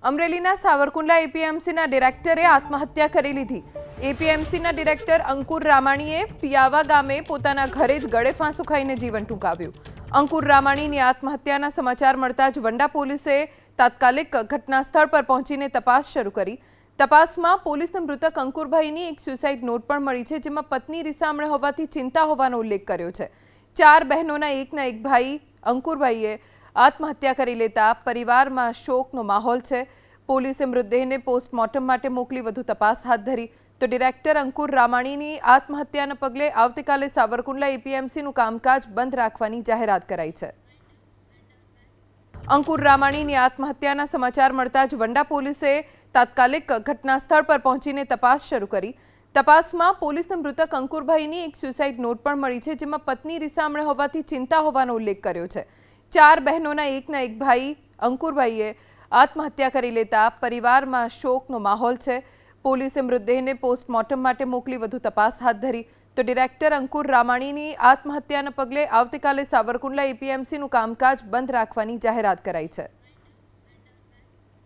અમરેલીના સાવરકુંડલા એપીએમસીના ડિરેક્ટરે આત્મહત્યા કરી લીધી। એપીએમસીના ડિરેક્ટર અંકુર રામાણીએ પિયાવા ગામે પોતાના ઘરે જ ગળે ફાંસો ખાઈને જીવન ટૂંકાવ્યું। અંકુર રામાણીની આત્મહત્યાના સમાચાર મળતા જ વંડા પોલીસે તાત્કાલિક ઘટના સ્થળ પર પહોંચીને તપાસ શરૂ કરી। તપાસમાં પોલીસને મૃતક અંકુરભાઈની એક સુસાઇડ નોટ પણ મળી છે, જેમાં પત્ની રિસામણે હોવાથી ચિંતા હોવાનો ઉલ્લેખ કર્યો છે। 4 બહેનોના એકના એક ભાઈ અંકુરભાઈએ આત્મહત્યા કરી લેતા પરિવારમાં શોકનો માહોલ છે। પોલીસે મૃતદેહને પોસ્ટમોર્ટમ માટે મોકલી વધુ તપાસ હાથ ધરી। તો ડિરેક્ટર અંકુર રામાણીની આત્મહત્યાના પગલે આવતીકાલે સાવરકુંડલા એપીએમસીનું કામકાજ બંધ રાખવાની જાહેરાત કરાઈ છે। અંકુર રામાણીની આત્મહત્યાના સમાચાર મળતા જ વંડા પોલીસે તાત્કાલિક ઘટના સ્થળ પર પહોંચીને તપાસ શરૂ કરી। તપાસમાં પોલીસને મૃતક અંકુરભાઈની એક સુસાઇડ નોટ પણ મળી છે, જેમાં પત્ની રિસામણે હોવાથી ચિંતા હોવાનો ઉલ્લેખ કર્યો છે। 4 બહેનોના એકના એક ભાઈ અંકુરભાઈએ આત્મહત્યા કરી લેતા પરિવારમાં શોકનો માહોલ છે। પોલીસે મૃતદેહને પોસ્ટમોર્ટમ માટે મોકલી વધુ તપાસ હાથ ધરી। તો ડિરેક્ટર અંકુર રામાણીની આત્મહત્યાના પગલે આવતીકાલે સાવરકુંડલા એપીએમસીનું કામકાજ બંધ રાખવાની જાહેરાત કરાઈ છે।